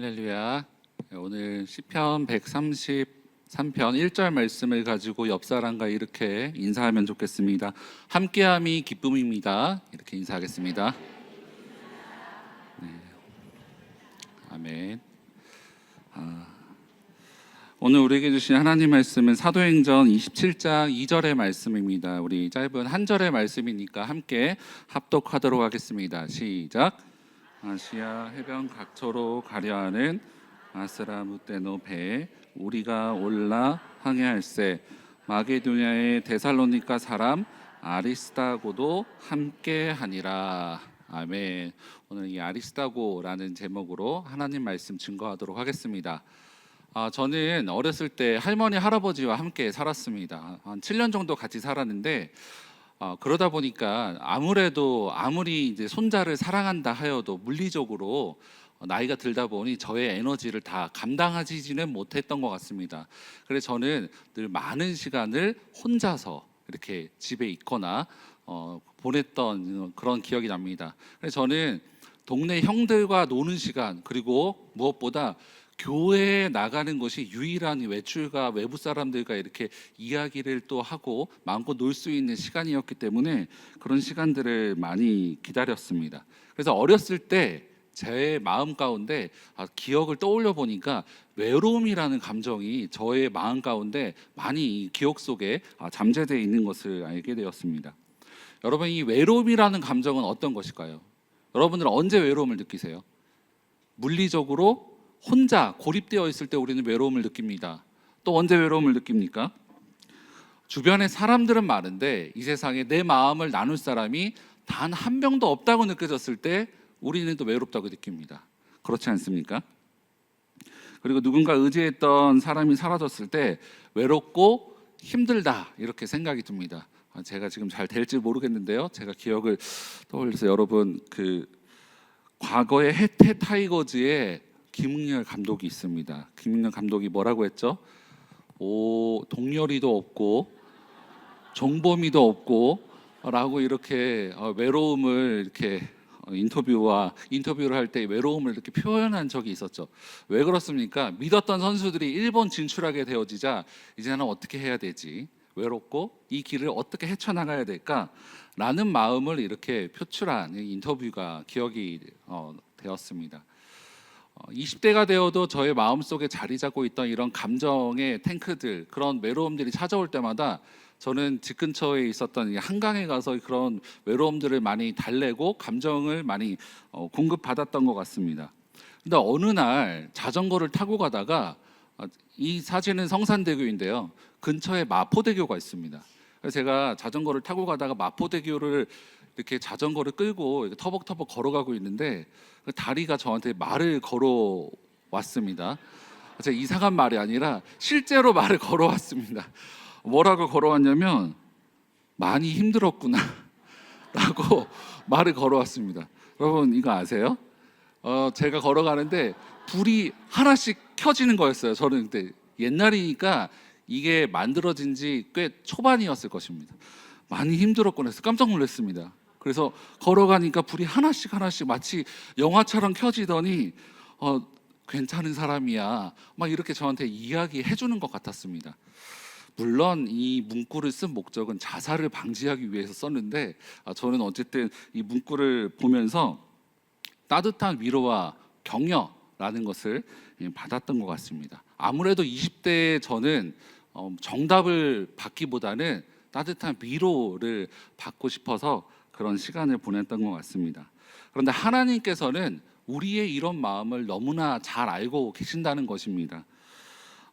할렐루야. 오늘 시편 133편 1절 말씀을 가지고 옆 사람과 이렇게 인사하면 좋겠습니다. 함께함이 기쁨입니다. 이렇게 인사하겠습니다. 네. 아멘. 오늘 우리에게 주신 하나님 말씀은 사도행전 27장 2절의 말씀입니다. 우리 짧은 한 절의 말씀이니까 함께 합독하도록 하겠습니다. 시작. 아시아 해변 각처로 가려 하는 아스라무떼노 배에 우리가 올라 항해할세. 마게도냐의 데살로니가 사람 아리스다고도 함께하니라. 아멘. 오늘 이 아리스다고라는 제목으로 하나님 말씀 증거하도록 하겠습니다. 저는 어렸을 때 할머니 할아버지와 함께 살았습니다. 한 7년 정도 같이 살았는데 그러다 보니까 아무리 이제 손자를 사랑한다 하여도 물리적으로 나이가 들다 보니 저의 에너지를 다 감당하지는 못했던 것 같습니다. 그래서 저는 늘 많은 시간을 혼자서 이렇게 집에 있거나 보냈던 그런 기억이 납니다. 그래서 저는 동네 형들과 노는 시간, 그리고 무엇보다 교회에 나가는 것이 유일한 외출과 외부 사람들과 이렇게 이야기를 또 하고 마음껏 놀 수 있는 시간이었기 때문에 그런 시간들을 많이 기다렸습니다. 그래서 어렸을 때 제 마음 가운데 기억을 떠올려 보니까 외로움이라는 감정이 저의 마음 가운데 많이 기억 속에 잠재되어 있는 것을 알게 되었습니다. 여러분, 이 외로움이라는 감정은 어떤 것일까요? 여러분들은 언제 외로움을 느끼세요? 물리적으로 혼자 고립되어 있을 때 우리는 외로움을 느낍니다. 또 언제 외로움을 느낍니까? 주변에 사람들은 많은데 이 세상에 내 마음을 나눌 사람이 단 한 명도 없다고 느껴졌을 때 우리는 또 외롭다고 느낍니다. 그렇지 않습니까? 그리고 누군가 의지했던 사람이 사라졌을 때 외롭고 힘들다 이렇게 생각이 듭니다. 제가 지금 잘 될지 모르겠는데요. 제가 기억을 떠올려서 여러분, 과거의 해태 타이거즈의 김웅열 감독이 있습니다. 김웅열 감독이 뭐라고 했죠? 동열이도 없고 종범이도 없고 라고 이렇게 외로움을 이렇게 인터뷰를 할 때 외로움을 이렇게 표현한 적이 있었죠. 왜 그렇습니까? 믿었던 선수들이 일본 진출하게 되어지자 이제 나는 어떻게 해야 되지? 외롭고 이 길을 어떻게 헤쳐나가야 될까? 라는 마음을 이렇게 표출한 인터뷰가 기억이 되었습니다. 20대가 되어도 저의 마음속에 자리 잡고 있던 이런 감정의 탱크들, 그런 외로움들이 찾아올 때마다 저는 집 근처에 있었던 한강에 가서 그런 외로움들을 많이 달래고 감정을 많이 공급받았던 것 같습니다. 근데 어느 날 자전거를 타고 가다가 이 사진은 성산대교인데요, 근처에 마포대교가 있습니다. 그래서 제가 자전거를 타고 가다가 마포대교를 이렇게 자전거를 끌고 이렇게 터벅터벅 걸어가고 있는데 다리가 저한테 말을 걸어왔습니다. 제가 이상한 말이 아니라 실제로 말을 걸어왔습니다. 뭐라고 걸어왔냐면 많이 힘들었구나 라고 말을 걸어왔습니다. 여러분, 이거 아세요? 제가 걸어가는데 불이 하나씩 켜지는 거였어요. 저는 그때 옛날이니까 이게 만들어진 지 꽤 초반이었을 것입니다. 많이 힘들었구나 해서 깜짝 놀랐습니다. 그래서 걸어가니까 불이 하나씩 마치 영화처럼 켜지더니 괜찮은 사람이야 막 이렇게 저한테 이야기해 주는 것 같았습니다. 물론 이 문구를 쓴 목적은 자살을 방지하기 위해서 썼는데 저는 어쨌든 이 문구를 보면서 따뜻한 위로와 격려라는 것을 받았던 것 같습니다. 아무래도 20대의 저는 정답을 받기보다는 따뜻한 위로를 받고 싶어서 그런 시간을 보냈던 것 같습니다. 그런데 하나님께서는 우리의 이런 마음을 너무나 잘 알고 계신다는 것입니다.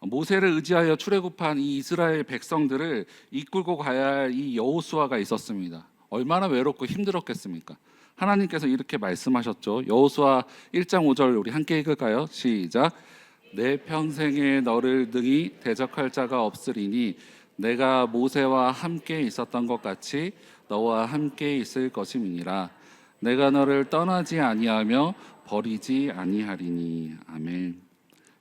모세를 의지하여 출애굽한 이 이스라엘 백성들을 이끌고 가야 할 이 여호수아가 있었습니다. 얼마나 외롭고 힘들었겠습니까? 하나님께서 이렇게 말씀하셨죠. 여호수아 1장 5절 우리 함께 읽을까요? 시작. 내 평생에 너를 능히 대적할 자가 없으리니 내가 모세와 함께 있었던 것 같이 너와 함께 있을 것임이니라. 내가 너를 떠나지 아니하며 버리지 아니하리니. 아멘.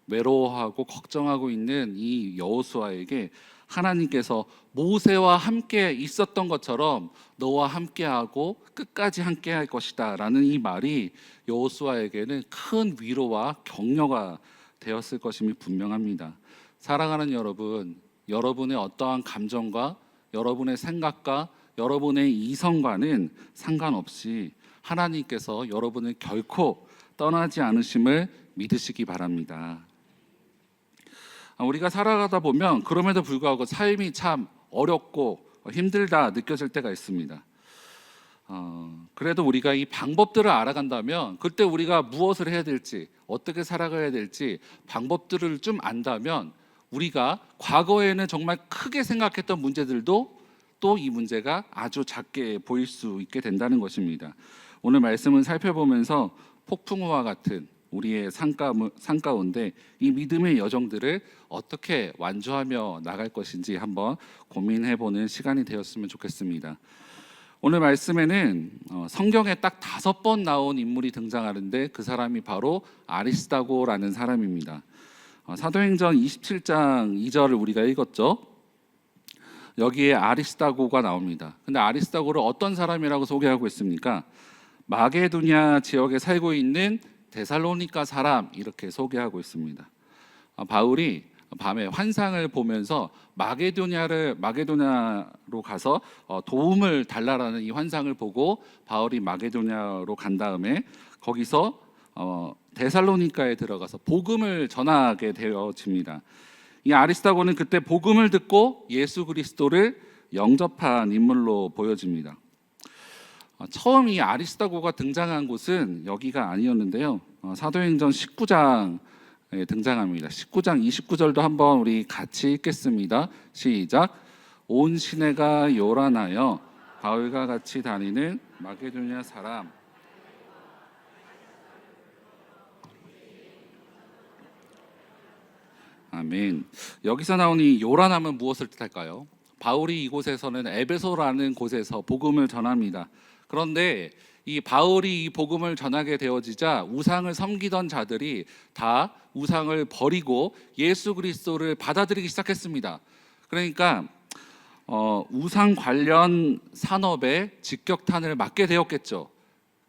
외로워하고 걱정하고 있는 이 여호수아에게 하나님께서 모세와 함께 있었던 것처럼 너와 함께하고 끝까지 함께할 것이다 라는 이 말이 여호수아에게는 큰 위로와 격려가 되었을 것임이 분명합니다. 사랑하는 여러분, 여러분의 어떠한 감정과 여러분의 생각과 여러분의 이성과는 상관없이 하나님께서 여러분을 결코 떠나지 않으심을 믿으시기 바랍니다. 우리가 살아가다 보면 그럼에도 불구하고 삶이 참 어렵고 힘들다 느껴질 때가 있습니다. 그래도 우리가 이 방법들을 알아간다면, 그때 우리가 무엇을 해야 될지, 어떻게 살아가야 될지 방법들을 좀 안다면 우리가 과거에는 정말 크게 생각했던 문제들도 또 이 문제가 아주 작게 보일 수 있게 된다는 것입니다. 오늘 말씀을 살펴보면서 폭풍우와 같은 우리의 삶 가운데 이 믿음의 여정들을 어떻게 완주하며 나갈 것인지 한번 고민해보는 시간이 되었으면 좋겠습니다. 오늘 말씀에는 성경에 딱 5번 나온 인물이 등장하는데 그 사람이 바로 아리스다고라는 사람입니다. 사도행전 27장 2절을 우리가 읽었죠. 여기에 아리스다고가 나옵니다. 근데 아리스다고를 어떤 사람이라고 소개하고 있습니까? 마게도냐 지역에 살고 있는 데살로니가 사람, 이렇게 소개하고 있습니다. 바울이 밤에 환상을 보면서 마게도냐로 가서 도움을 달라라는 이 환상을 보고 바울이 마게도냐로 간 다음에 거기서 데살로니가에 들어가서 복음을 전하게 되어집니다. 이 아리스다고는 그때 복음을 듣고 예수 그리스도를 영접한 인물로 보여집니다. 처음 이 아리스다고가 등장한 곳은 여기가 아니었는데요. 사도행전 19장에 등장합니다. 19장 29절도 한번 우리 같이 읽겠습니다. 시작. 온 시내가 요란하여 바울과 같이 다니는 마게도냐 사람. 아멘. 여기서 나오는 이 요란함은 무엇을 뜻할까요? 바울이 이곳에서는 에베소라는 곳에서 복음을 전합니다. 그런데 이 바울이 이 복음을 전하게 되어지자 우상을 섬기던 자들이 다 우상을 버리고 예수 그리스도를 받아들이기 시작했습니다. 그러니까 우상 관련 산업에 직격탄을 맞게 되었겠죠.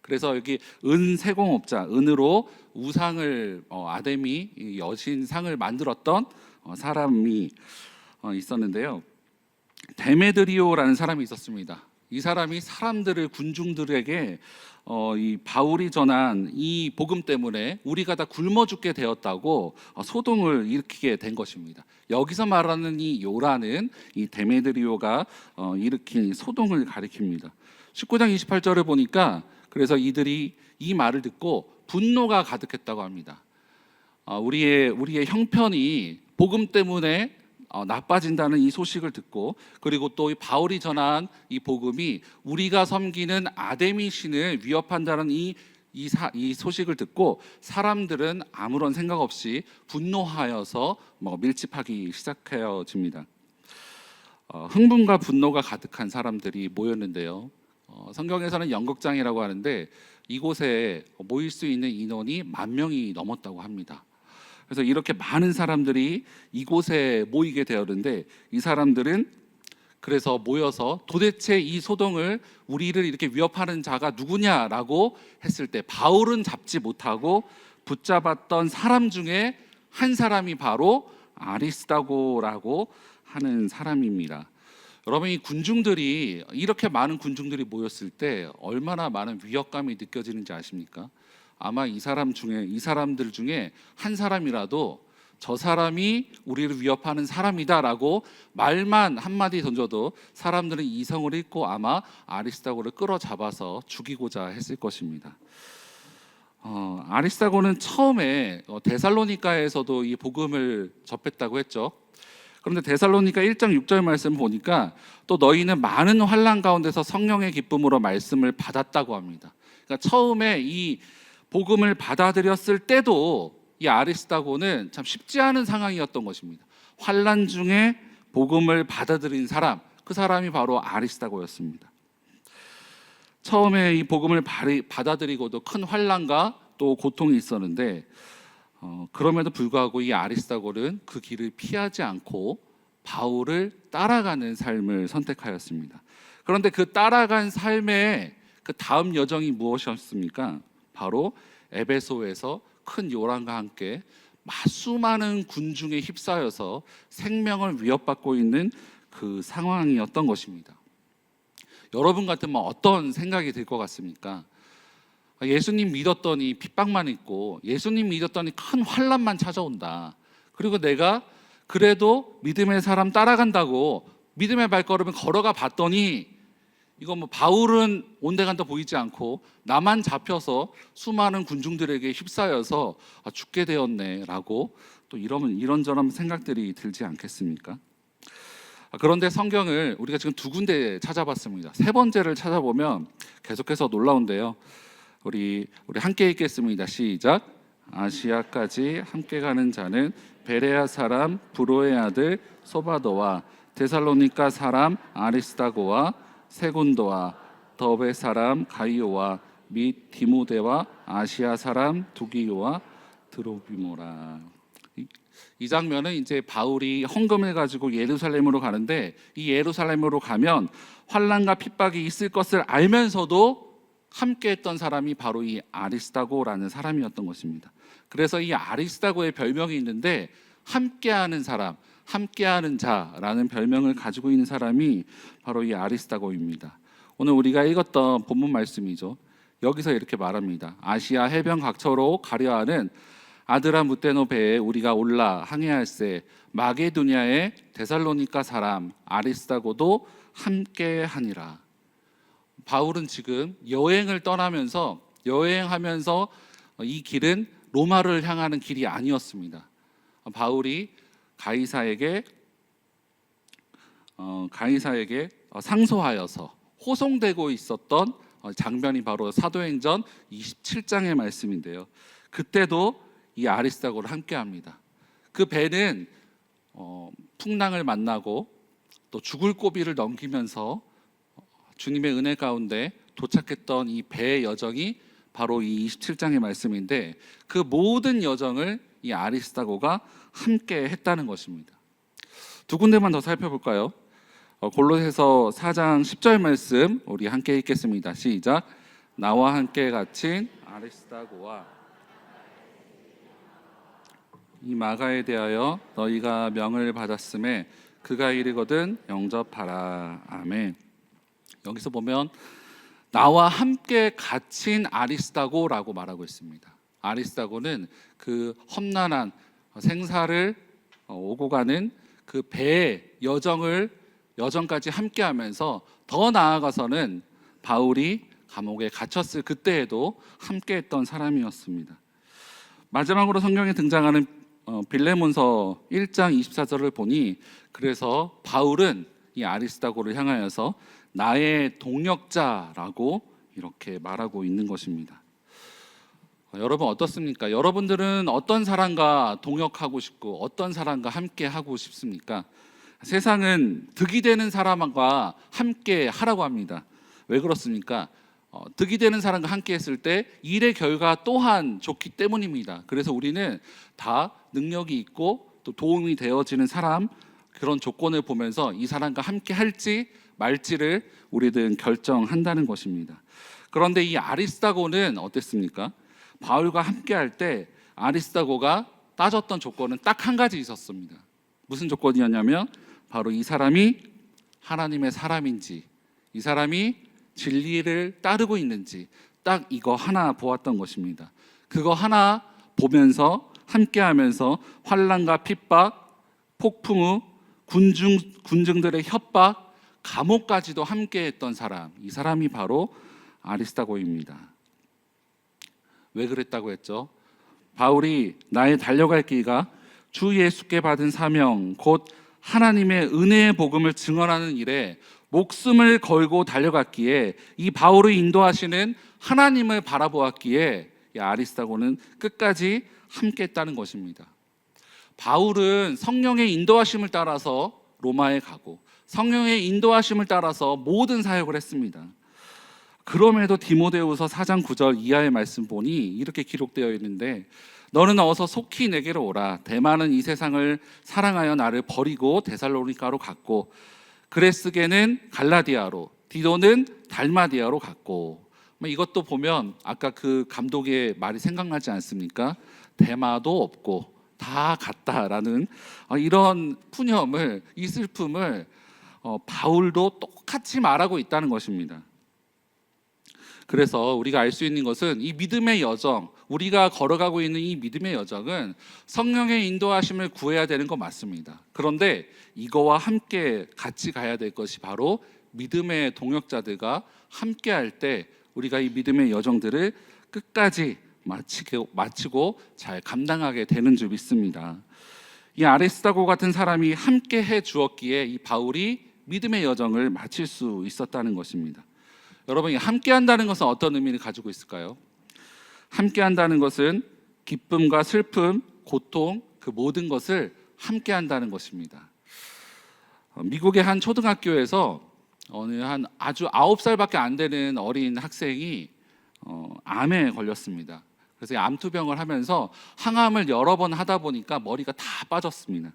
그래서 여기 은세공업자, 은으로 우상을 아데미 여신상을 만들었던 사람이 있었는데요. 데메드리오라는 사람이 있었습니다. 이 사람이 사람들을, 군중들에게 이 바울이 전한 이 복음 때문에 우리가 다 굶어 죽게 되었다고 소동을 일으키게 된 것입니다. 여기서 말하는 이 요라는 이 데메드리오가 일으킨 소동을 가리킵니다. 19장 28절을 보니까 그래서 이들이 이 말을 듣고 분노가 가득했다고 합니다. 우리의 형편이 복음 때문에 나빠진다는 이 소식을 듣고, 그리고 또 바울이 전한 이 복음이 우리가 섬기는 아데미 신을 위협한다는 이 소식을 듣고 사람들은 아무런 생각 없이 분노하여서 밀집하기 시작해집니다. 흥분과 분노가 가득한 사람들이 모였는데요. 성경에서는 연극장이라고 하는데 이곳에 모일 수 있는 인원이 10,000명이 넘었다고 합니다. 그래서 이렇게 많은 사람들이 이곳에 모이게 되었는데 이 사람들은 그래서 모여서 도대체 이 소동을, 우리를 이렇게 위협하는 자가 누구냐라고 했을 때 바울은 잡지 못하고 붙잡았던 사람 중에 한 사람이 바로 아리스다고라고 하는 사람입니다. 여러분, 이 군중들이, 이렇게 많은 군중들이 모였을 때 얼마나 많은 위협감이 느껴지는지 아십니까? 아마 이 사람들 중에 한 사람이라도 저 사람이 우리를 위협하는 사람이다라고 말만 한마디 던져도 사람들은 이성을 잃고 아마 아리스다고를 끌어잡아서 죽이고자 했을 것입니다. 아리스다고는 처음에 데살로니가에서도 이 복음을 접했다고 했죠. 그런데 데살로니가 1장 6절 말씀 보니까 또 너희는 많은 환난 가운데서 성령의 기쁨으로 말씀을 받았다고 합니다. 그러니까 처음에 이 복음을 받아들였을 때도 이 아리스다고는 참 쉽지 않은 상황이었던 것입니다. 환난 중에 복음을 받아들인 사람, 그 사람이 바로 아리스다고였습니다. 처음에 이 복음을 받아들이고도 큰 환난과 또 고통이 있었는데 그럼에도 불구하고 이 아리스다고는 그 길을 피하지 않고 바울을 따라가는 삶을 선택하였습니다. 그런데 그 따라간 삶의 그 다음 여정이 무엇이었습니까? 바로 에베소에서 큰 요란과 함께 수많은 군중에 휩싸여서 생명을 위협받고 있는 그 상황이었던 것입니다. 여러분 같으면 어떤 생각이 들 것 같습니까? 예수님 믿었더니 핍박만 있고 예수님 믿었더니 큰 환난만 찾아온다. 그리고 내가 그래도 믿음의 사람 따라간다고 믿음의 발걸음을 걸어가 봤더니 이거 바울은 온데간데 보이지 않고 나만 잡혀서 수많은 군중들에게 휩싸여서 죽게 되었네라고 또 이런저런 생각들이 들지 않겠습니까? 그런데 성경을 우리가 지금 두 군데 찾아봤습니다. 세 번째를 찾아보면 계속해서 놀라운데요. 우리 함께 읽겠습니다. 시작. 아시아까지 함께 가는 자는 베레아 사람 브로의 아들 소바도와 데살로니가 사람 아리스다고와 세군도와 더베 사람 가이오와 및 디모데와 아시아 사람 두기요와 드로비모라. 이 장면은 이제 바울이 헌금을 가지고 예루살렘으로 가는데 이 예루살렘으로 가면 환난과 핍박이 있을 것을 알면서도 함께했던 사람이 바로 이 아리스다고라는 사람이었던 것입니다. 그래서 이 아리스다고의 별명이 있는데 함께하는 사람, 함께하는 자라는 별명을 가지고 있는 사람이 바로 이 아리스다고입니다. 오늘 우리가 읽었던 본문 말씀이죠. 여기서 이렇게 말합니다. 아시아 해변 각처로 가려하는 아드라무테노 배에 우리가 올라 항해할세 마게도냐의 데살로니가 사람 아리스다고도 함께하니라. 바울은 지금 여행을 떠나면서 여행하면서 이 길은 로마를 향하는 길이 아니었습니다. 바울이 가이사에게 상소하여서 호송되고 있었던 장면이 바로 사도행전 27장의 말씀인데요. 그때도 이 아리스다고를 함께합니다. 그 배는 풍랑을 만나고 또 죽을 고비를 넘기면서 주님의 은혜 가운데 도착했던 이 배의 여정이 바로 이 27장의 말씀인데 그 모든 여정을 이 아리스다고가 함께 했다는 것입니다. 두 군데만 더 살펴볼까요? 골로새서 4장 10절 말씀 우리 함께 읽겠습니다. 시작. 나와 함께 갇힌 아리스다고와 이 마가에 대하여 너희가 명을 받았음에 그가 이르거든 영접하라. 아멘. 여기서 보면 나와 함께 갇힌 아리스다고라고 말하고 있습니다. 아리스다고는 그 험난한 생사를 오고 가는 그 배의 여정까지 함께하면서 더 나아가서는 바울이 감옥에 갇혔을 그때에도 함께했던 사람이었습니다. 마지막으로 성경에 등장하는 빌레몬서 1장 24절을 보니 그래서 바울은 이 아리스다고를 향하여서 나의 동역자라고 이렇게 말하고 있는 것입니다. 여러분 어떻습니까? 여러분들은 어떤 사람과 동역하고 싶고 어떤 사람과 함께 하고 싶습니까? 세상은 득이 되는 사람과 함께 하라고 합니다. 왜 그렇습니까? 득이 되는 사람과 함께 했을 때 일의 결과 또한 좋기 때문입니다. 그래서 우리는 다 능력이 있고 또 도움이 되어지는 사람 그런 조건을 보면서 이 사람과 함께 할지 말지를 우리들은 결정한다는 것입니다. 그런데 이 아리스다고는 어땠습니까? 바울과 함께 할 때 아리스다고가 따졌던 조건은 딱 한 가지 있었습니다. 무슨 조건이었냐면 바로 이 사람이 하나님의 사람인지 이 사람이 진리를 따르고 있는지 딱 이거 하나 보았던 것입니다. 그거 하나 보면서 함께하면서 환난과 핍박, 폭풍 후 군중들의 협박, 감옥까지도 함께했던 사람, 이 사람이 바로 아리스다고입니다. 왜 그랬다고 했죠? 바울이 나의 달려갈 길과 주 예수께 받은 사명 곧 하나님의 은혜의 복음을 증언하는 일에 목숨을 걸고 달려갔기에 이 바울을 인도하시는 하나님을 바라보았기에 이 아리스다고는 끝까지 함께했다는 것입니다. 바울은 성령의 인도하심을 따라서 로마에 가고 성령의 인도하심을 따라서 모든 사역을 했습니다. 그럼에도 디모데후서 4장 9절 이하의 말씀 보니 이렇게 기록되어 있는데 너는 어서 속히 내게로 오라. 데마는 이 세상을 사랑하여 나를 버리고 데살로니가로 갔고 그레스게는 갈라디아로, 디도는 달마디아로 갔고. 이것도 보면 아까 그 감독의 말이 생각나지 않습니까? 데마도 없고 다 갔다라는 이런 푸념을, 이 슬픔을 바울도 똑같이 말하고 있다는 것입니다. 그래서 우리가 알 수 있는 것은 이 믿음의 여정, 우리가 걸어가고 있는 이 믿음의 여정은 성령의 인도하심을 구해야 되는 거 맞습니다. 그런데 이거와 함께 같이 가야 될 것이 바로 믿음의 동역자들과 함께 할 때 우리가 이 믿음의 여정들을 끝까지 마치고 잘 감당하게 되는 줄 믿습니다. 이 아리스다고 같은 사람이 함께 해 주었기에 이 바울이 믿음의 여정을 마칠 수 있었다는 것입니다. 여러분, 함께 한다는 것은 어떤 의미를 가지고 있을까요? 함께 한다는 것은 기쁨과 슬픔, 고통, 그 모든 것을 함께 한다는 것입니다. 미국의 한 초등학교에서 어느 한 아주 9살밖에 안 되는 어린 학생이 암에 걸렸습니다. 그래서 암투병을 하면서 항암을 여러 번 하다 보니까 머리가 다 빠졌습니다.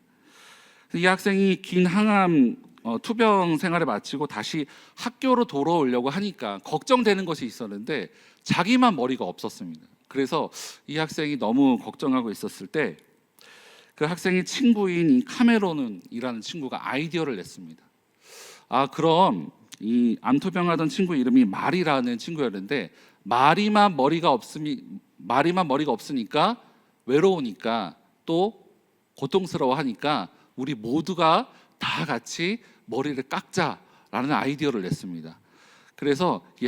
이 학생이 긴 항암 투병 생활을 마치고 다시 학교로 돌아오려고 하니까 걱정되는 것이 있었는데 자기만 머리가 없었습니다. 그래서 이 학생이 너무 걱정하고 있었을 때 그 학생의 친구인 이 카메론이라는 친구가 아이디어를 냈습니다. 그럼 이 암투병하던 친구 이름이 말이라는 친구였는데 말이만 머리가 없으니까 외로우니까 또 고통스러워하니까 우리 모두가 다 같이 머리를 깎자라는 아이디어를 냈습니다. 그래서 이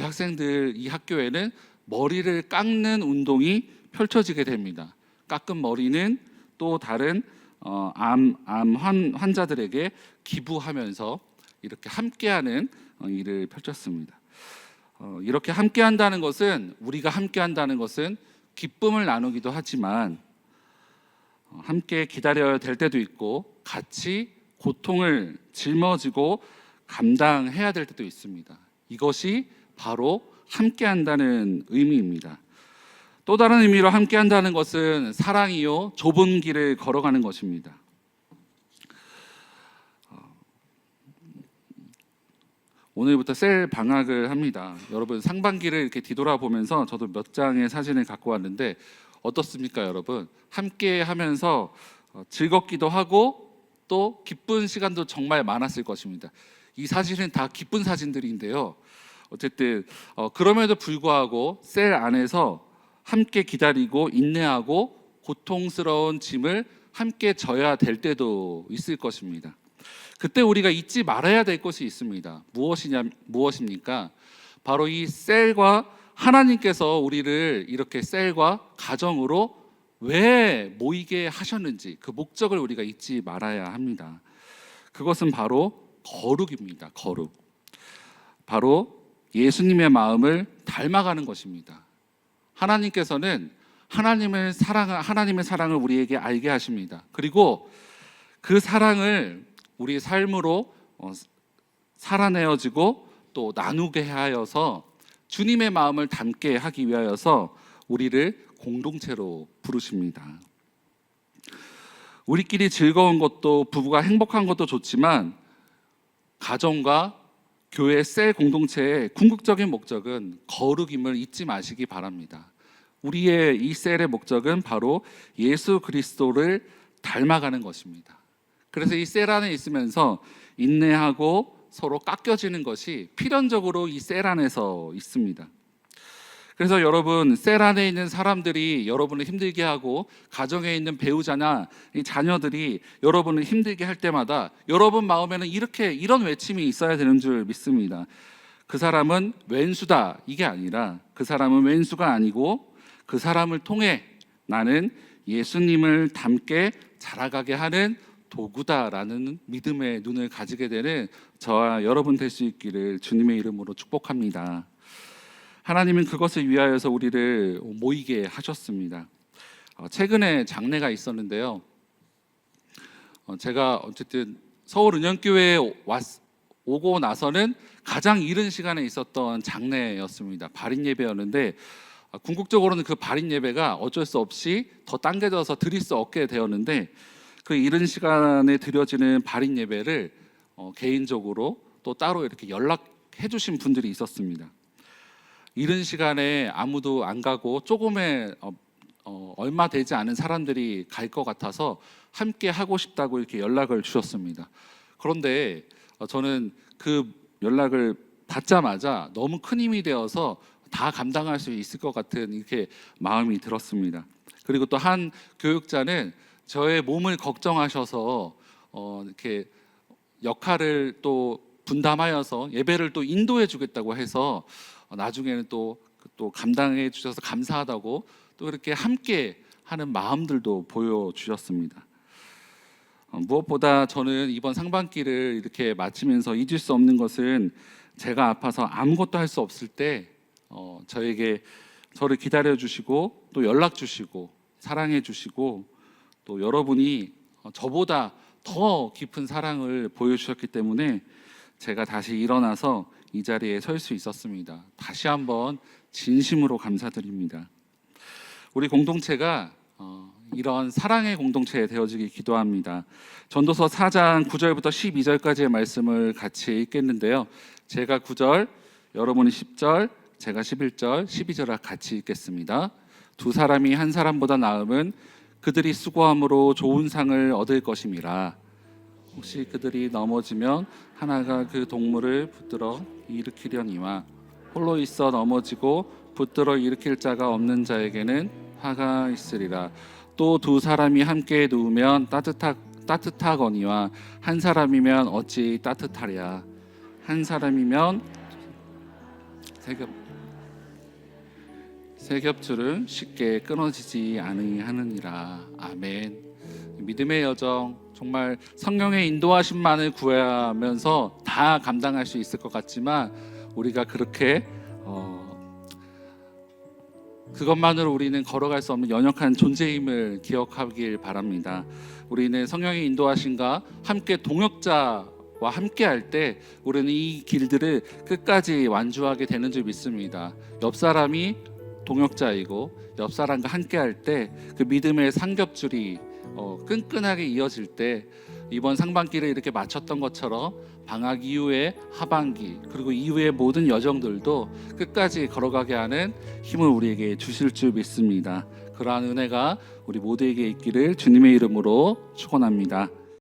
학교에는 머리를 깎는 운동이 펼쳐지게 됩니다. 깎은 머리는 또 다른 암 환자들에게 기부하면서 이렇게 함께하는 일을 펼쳤습니다. 이렇게 함께한다는 것은, 우리가 함께한다는 것은 기쁨을 나누기도 하지만 함께 기다려야 될 때도 있고 같이 고통을 짊어지고 감당해야 될 때도 있습니다. 이것이 바로 함께한다는 의미입니다. 또 다른 의미로 함께한다는 것은 사랑이요 좁은 길을 걸어가는 것입니다. 오늘부터 셀 방학을 합니다. 여러분, 상반기를 이렇게 뒤돌아보면서 저도 몇 장의 사진을 갖고 왔는데 어떻습니까, 여러분? 함께 하면서 즐겁기도 하고 또 기쁜 시간도 정말 많았을 것입니다. 이 사진은 다 기쁜 사진들인데요. 어쨌든 그럼에도 불구하고 셀 안에서 함께 기다리고 인내하고 고통스러운 짐을 함께 져야 될 때도 있을 것입니다. 그때 우리가 잊지 말아야 될 것이 있습니다. 무엇입니까? 바로 이 셀과 하나님께서 우리를 이렇게 셀과 가정으로 왜 모이게 하셨는지 그 목적을 우리가 잊지 말아야 합니다. 그것은 바로 거룩입니다. 거룩. 바로 예수님의 마음을 닮아가는 것입니다. 하나님께서는 하나님의 사랑을 우리에게 알게 하십니다. 그리고 그 사랑을 우리 삶으로 살아내어지고 또 나누게 하여서 주님의 마음을 담게 하기 위하여서 우리를 공동체로 부르십니다. 우리끼리 즐거운 것도, 부부가 행복한 것도 좋지만 가정과 교회 셀 공동체의 궁극적인 목적은 거룩임을 잊지 마시기 바랍니다. 우리의 이 셀의 목적은 바로 예수 그리스도를 닮아가는 것입니다. 그래서 이 셀 안에 있으면서 인내하고 서로 깎여지는 것이 필연적으로 이 셀 안에서 있습니다. 그래서 여러분, 셀 안에 있는 사람들이 여러분을 힘들게 하고 가정에 있는 배우자나 이 자녀들이 여러분을 힘들게 할 때마다 여러분 마음에는 이런 외침이 있어야 되는 줄 믿습니다. 그 사람은 왼수다, 이게 아니라 그 사람은 왼수가 아니고 그 사람을 통해 나는 예수님을 닮게 자라가게 하는 도구다라는 믿음의 눈을 가지게 되는 저와 여러분 될 수 있기를 주님의 이름으로 축복합니다. 하나님은 그것을 위하여서 우리를 모이게 하셨습니다. 최근에 장례가 있었는데요. 제가 어쨌든 서울 은영교회에 오고 나서는 가장 이른 시간에 있었던 장례였습니다. 발인 예배였는데 궁극적으로는 그 발인 예배가 어쩔 수 없이 더 당겨져서 드릴 수 없게 되었는데, 그 이른 시간에 드려지는 발인 예배를 개인적으로 또 따로 이렇게 연락해 주신 분들이 있었습니다. 이른 시간에 아무도 안 가고 조금의 얼마 되지 않은 사람들이 갈 것 같아서 함께 하고 싶다고 이렇게 연락을 주셨습니다. 그런데 저는 그 연락을 받자마자 너무 큰 힘이 되어서 다 감당할 수 있을 것 같은 이렇게 마음이 들었습니다. 그리고 또 한 교육자는 저의 몸을 걱정하셔서 이렇게 역할을 또 분담하여서 예배를 또 인도해 주겠다고 해서 나중에는 또 감당해 주셔서 감사하다고 또 이렇게 함께 하는 마음들도 보여주셨습니다. 무엇보다 저는 이번 상반기를 이렇게 마치면서 잊을 수 없는 것은, 제가 아파서 아무것도 할 수 없을 때 저를 기다려 주시고 또 연락 주시고 사랑해 주시고, 또 여러분이 저보다 더 깊은 사랑을 보여주셨기 때문에 제가 다시 일어나서 이 자리에 설 수 있었습니다. 다시 한번 진심으로 감사드립니다. 우리 공동체가 이런 사랑의 공동체 되어지길 기도합니다. 전도서 4장 9절부터 12절까지의 말씀을 같이 읽겠는데요. 제가 9절, 여러분이 10절, 제가 11절, 12절을 같이 읽겠습니다. 두 사람이 한 사람보다 나음은 그들이 수고함으로 좋은 상을 얻을 것임이라. 혹시 그들이 넘어지면 하나가 그 동물을 붙들어 일으키려니와, 홀로 있어 넘어지고 붙들어 일으킬 자가 없는 자에게는 화가 있으리라. 또 두 사람이 함께 누우면 따뜻하거니와 한 사람이면 어찌 따뜻하랴. 한 사람이면 세 겹줄은 쉽게 끊어지지 아니하느니라. 아멘. 믿음의 여정, 정말 성령의 인도하심만을 구하면서 다 감당할 수 있을 것 같지만, 우리가 그렇게 그것만으로 우리는 걸어갈 수 없는 연약한 존재임을 기억하길 바랍니다. 우리는 성령의 인도하심과 함께 동역자와 함께 할 때 우리는 이 길들을 끝까지 완주하게 되는 줄 믿습니다. 옆 사람이 동역자이고 옆 사람과 함께 할 때 그 믿음의 삼겹줄이 끈끈하게 이어질 때, 이번 상반기를 이렇게 마쳤던 것처럼 방학 이후의 하반기, 그리고 이후의 모든 여정들도 끝까지 걸어가게 하는 힘을 우리에게 주실 줄 믿습니다. 그러한 은혜가 우리 모두에게 있기를 주님의 이름으로 축원합니다.